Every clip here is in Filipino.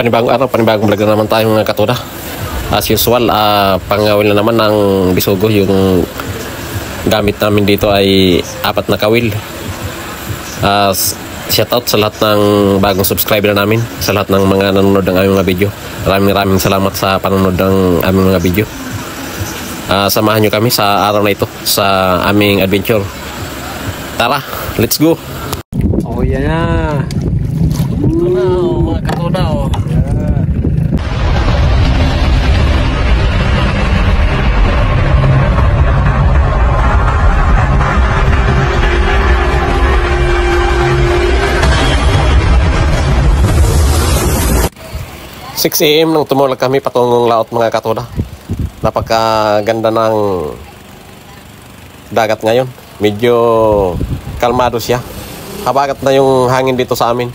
Panibagong araw, panibagong vlog na naman tayo mga katoda. As usual, pangawil na naman ng bisugo. Yung gamit namin dito ay 4 na kawil. Shoutout sa lahat ng bagong subscriber namin, sa lahat ng mga nanonood ng aming mga video. Maraming salamat sa panonood ng aming mga video. Samahan nyo kami sa araw na ito sa aming adventure. Tara, let's go! Oh yan na. Hello mga katoda. ...6 AM nang tumulog kami patungong laot mga katoda. Napakaganda ng dagat ngayon. Medyo kalmado siya. Habagat na yung hangin dito sa amin.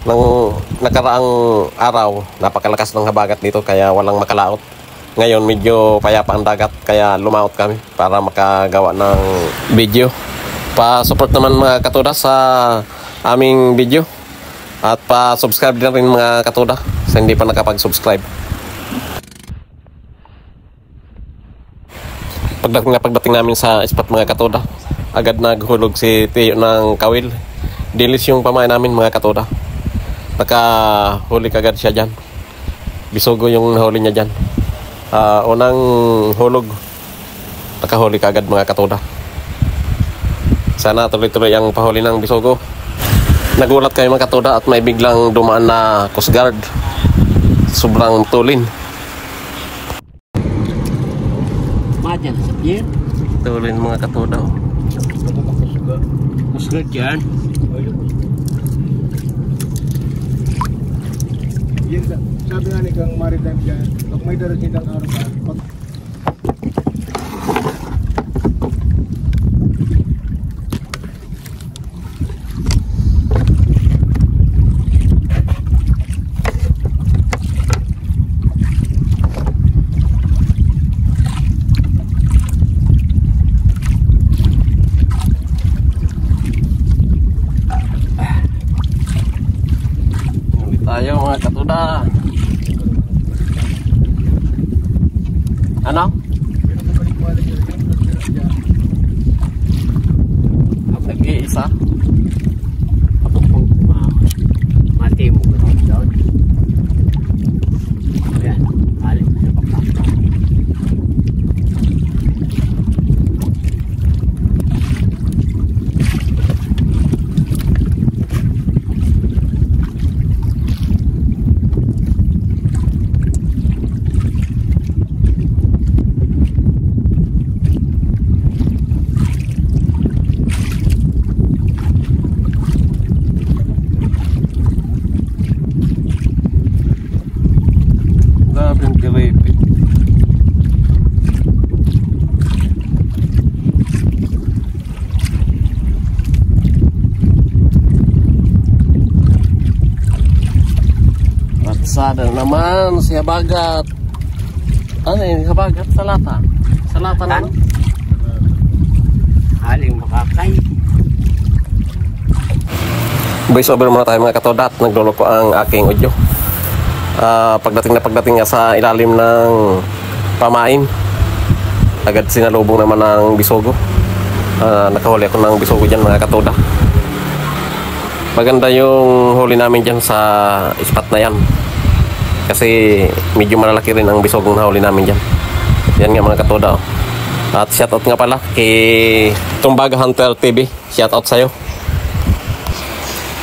Nang nakaraang araw, napakalakas ng habagat dito kaya walang makalaot. Ngayon medyo payapa ang dagat kaya lumaot kami para makagawa ng video. Pa-support naman mga katoda sa aming video. At pa-subscribe din rin mga katoda sa hindi pa nakapag-subscribe. Pagdating namin sa spot mga katoda, agad naghulog si Tiyo ng kawil. Dilis yung pamain namin mga katoda. Nakahuli kagad siya dyan. Bisugo yung nahuli niya dyan. Unang hulog, nakahuli kagad mga katoda. Sana tuloy-tuloy ang pahuli ng bisugo. Nagulat kayo mga katoda at may biglang dumaan na Coast Guard. Sobrang tulin. Madyan sa pier. Tulin mga katoda. Coast Guard yan. Sabi nga ni kang maritime dyan, pag may darating kang araw ka, tayo mga katoda. Ano? Nag-iisa? Mati mo ka doon. Ayan, alim na pakpak. Sada naman si Habagat. Ano yun? Habagat sa lata. Sa lata na. Aling makakay. Voice over muna tayo mga katoda at naglolo po ang aking audio. Pagdating nga sa ilalim ng pamain, agad sinalubong naman ng bisugo. Nakahuli ako ng bisugo dyan mga katoda. Maganda yung huli namin dyan sa spot na yan. Kasi medyo malalaki rin ang bisogong nahuli namin dyan. Yan nga mga katoda. At shoutout nga pala kay Tumbaga Hunter TV. Shoutout sa'yo.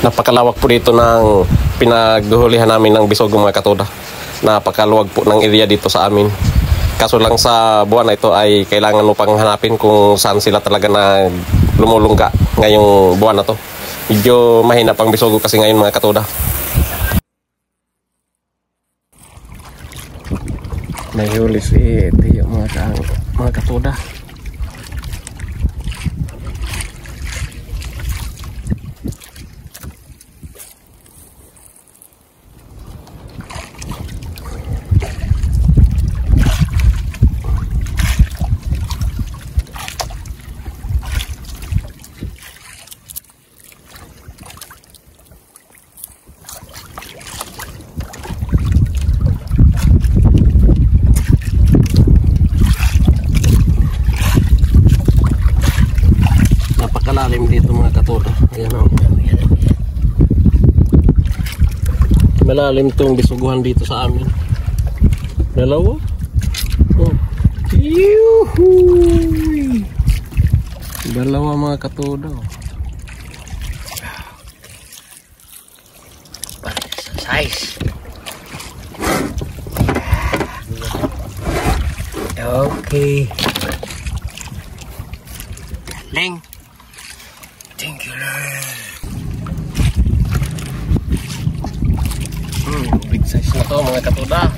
Napakalawak po dito ng pinaghuhulihan namin ng bisogong mga katoda. Napakaluwag po ng area dito sa amin. Kaso lang sa buwan na ito ay kailangan mo pang hanapin kung saan sila talaga na lumulungga ngayong buwan na to. Medyo mahina pang bisogo kasi ngayon mga katoda. Nahuli si Tiyo mga katoda. Malalim tong bisuguhan dito sa amin. Dalawa. Oh. Yuhuy! Dalawa mga katuda. Balik sa size. Okay. Galing. Thank you, Lord. Big size na to mga katuda.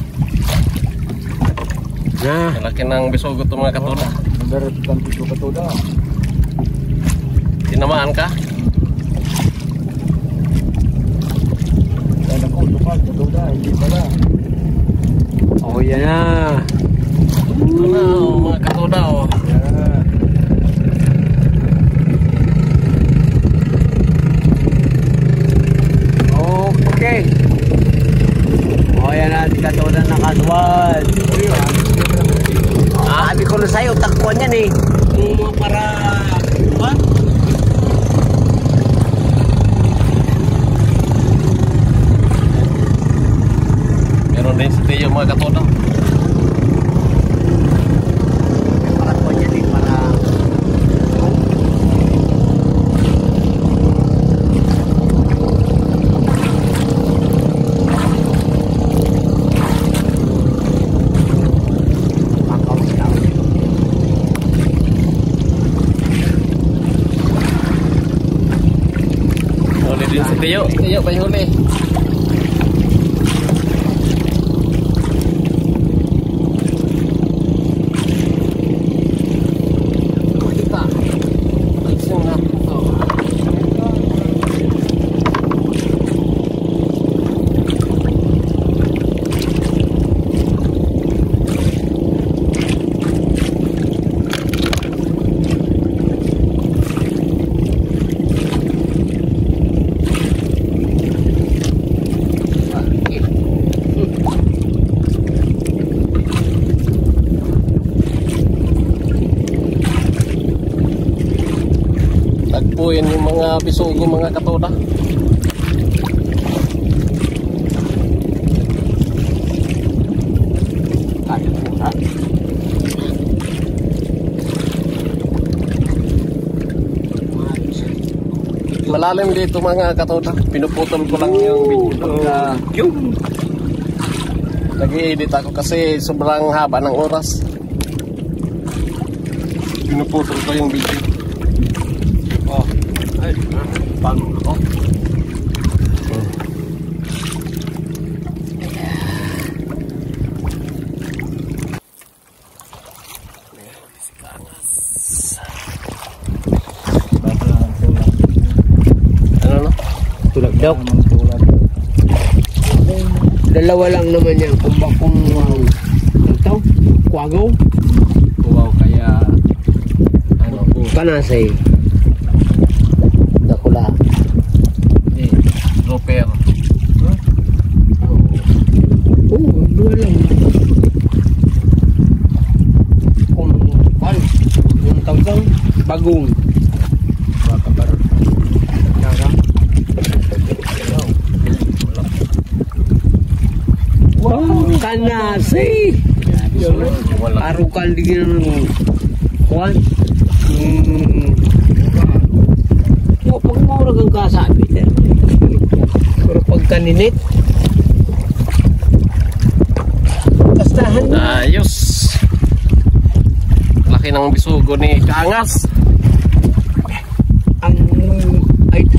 Na. Malaki ng bisugo to mga katuda. Nagarat ang pito ka to daw. Tinamaan ka? Kaya ako, lupas ka to daw. Hindi pala. Oh, yan na. Ito na mga katuda. Yan. Okay. Oh, yan na. Di ka to na nakaswad. Sabi ko na sa'yo, takpuan yan eh. Para... Ha? Meron din si Teo mga katuda. Takpuan yan eh, para... Huli din si Teo. Teo pa huli. Kita. Alisin natin ito. Tagpuin yung mga bisugo mga katuda. Malalim dito mga katuda. Pinuputol ko lang yung video. Nag-i-edit ako kasi sobrang haba ng oras. Pinuputol ko yung video. Oh, ay, paano ako? Ano no? Tulad daw. Dalawa lang naman yan. Kung bakong ito, kwagaw. Wow, kaya ano po? Kanasay. Dakula. Roper. Oo, dua lang. Kung kan, yung tawag bagong. Baka parang tara. Wow, kanasay. Arukal digin ng kuan. Pag maura kang kasabi, pero pag kaninit, kastahan na. Ayos. Laki ng bisugo ni Kaangas. Ang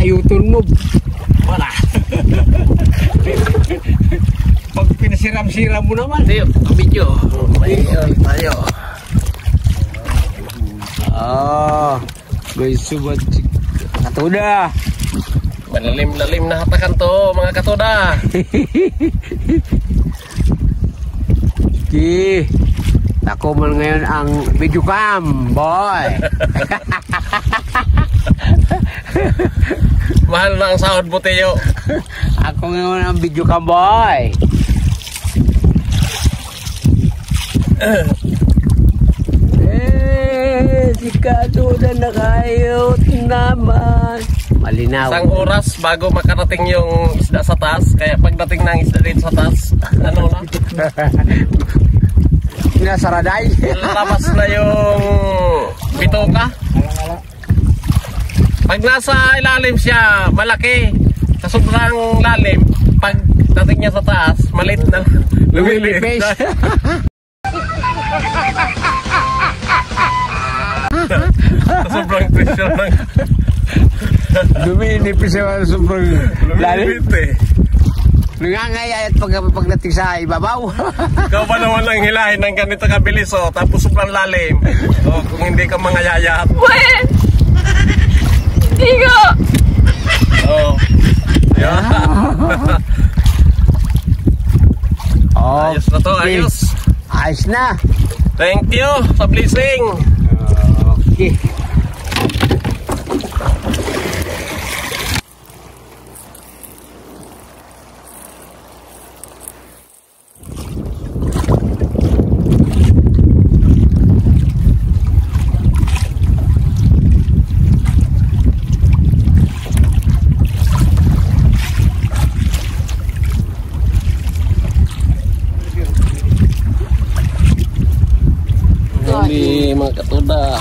ayuton mo, wala. Pag pinasiram-siram mo naman. Tayo, video. Ayun, tayo. May subat. Katuda. Malalim-lalim na hatakan to mga katuda. Ki, ako man ngayon ang video cam, boy. Mahal na ang sahod mo, Teo. Ako ngayon ang video cam, boy. Si Katuda nakayot naman. Malinaw. Isang oras bago makarating yung isda sa taas. Kaya pagdating ng isda dito sa taas, ano na? Nasaraday. Lalabas na yung bitoka. Pag nasa ilalim siya, malaki. Sa sobrang lalim, pag dating niya sa taas, maliit na. Lumilipis. Sa sobrang pressure ng... Lumilipis siya sobrang lalim. Lumilipit eh. Nangangayayat pagdating sa ibabaw. Ikaw ba naman ang hilahin ng ganito kabilis oh, tapos sobrang lalim. Oh, kung hindi ka mangayayat. Wait! Tigo! Oh. Yeah. Oh, Ayos na to, ayos. ayos na. Thank you sa blessing. Okay. Hindi mga katuda.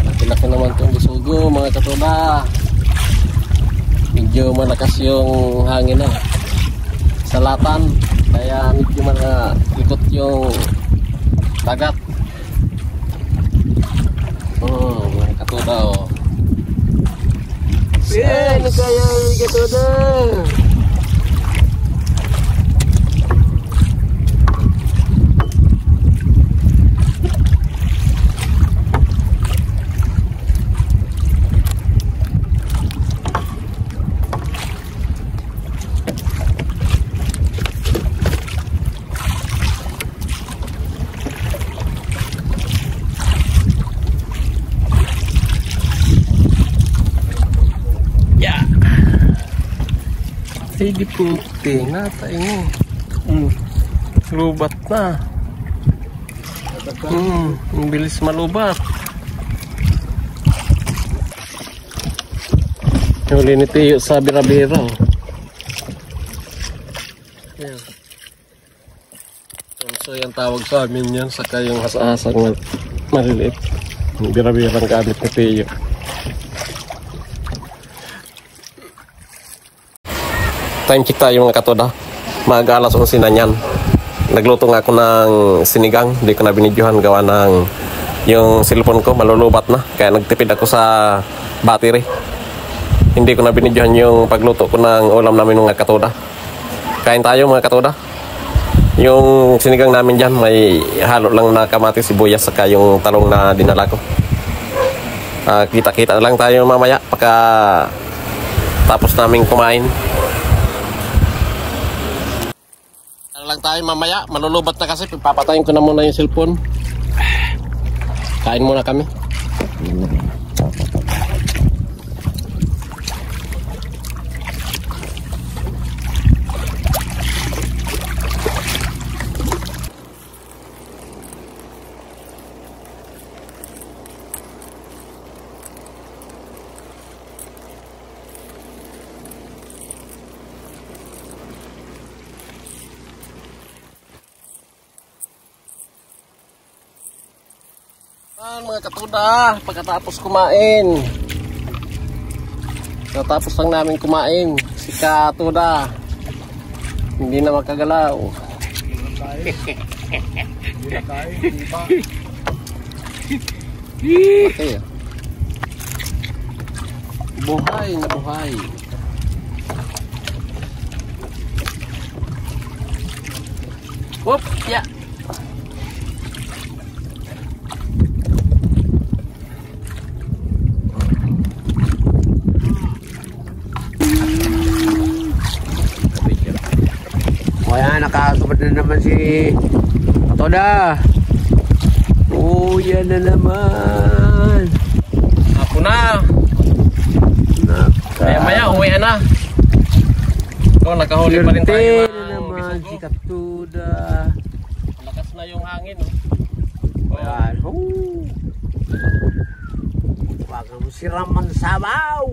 Laki-laki naman itong bisugo mga katuda. Medyo malakas yung hangin na salatan. Kaya medyo ikot yung dagat. Mga katuda oh. Ano kaya yung katuda? Ay di puti, natay mo. Lubat na. Ang bilis malubat. Huli ni Tiyo sa bira-bira. Ayan. So yung tawag sa amin yan, saka yung asa-asang maliliit. Yung bira-birang gamit ni Tiyo. Time check tayo mga katoda. Mag-alas 11 na yan. Nagluto nga ako ng sinigang. Hindi ko na binidyohan gawa ng yung cellphone ko malulubat na. Kaya nagtipid ako sa battery. Hindi ko na binidyohan yung pagluto ko ng ulam namin mga katoda. Kain tayo mga katoda. Yung sinigang namin dyan may halo lang na kamatis, sibuyas saka yung talong na dinala ko. Kita-kita na lang tayo mamaya pagka tapos namin kumain. Lang tayo mamaya, malulubat na kasi papatayin ko na muna yung cellphone. Kain muna kami. Mga katuda, pagkatapos kumain. Natapos lang namin kumain. Si katuda hindi na makagalaw. Okay. Buhay na buhay. Whoop, yeah. Ayan, nakakabad na naman si Katoda. Oh, yan na naman. Ako na. Maya-maya, uwi na. Oh, nakahuli pa rin tayo. Na naman si Katoda. Lakas na yung hangin. Ayan. Bagang siraman sabaw.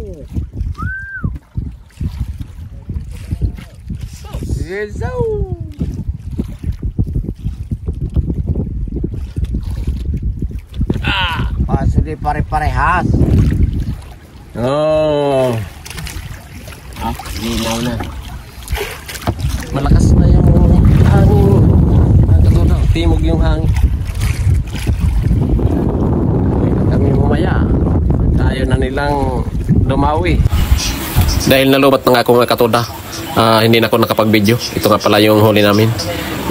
Zezo. Paso di pare-parehas. Oh. Linaw na. Malakas na yung hangin. Katuda, timog yung hangin. Kami mamaya. Ayaw na nilang dumawi. Dahil nalubat na nga ako mga katuda, hindi na ako nakapag-video. Ito nga pala yung huli namin.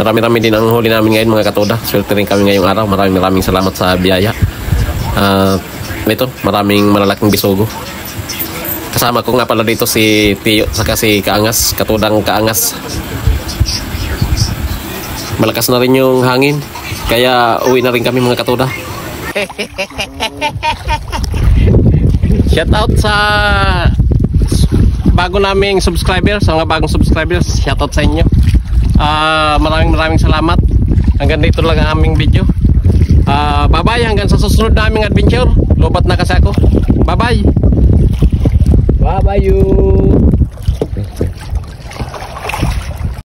Marami-rami din ang huli namin ngayon mga katuda. Swerte rin kami ngayong araw. Maraming salamat sa biyaya. Ito, maraming malalaking bisugo. Kasama ko nga pala dito si Tiyo saka si Kaangas, katudang Kaangas. Malakas na rin yung hangin, kaya uwi na rin kami mga katuda. Shout out sa bago naming subscribers, sa mga bagong subscribers, shout out sa inyo. Maraming salamat. Hanggang dito lang ang aming video. Bye bye, hanggang sa susunod naming adventure. Lobat na kasi ako. Bye bye. Bye bye you.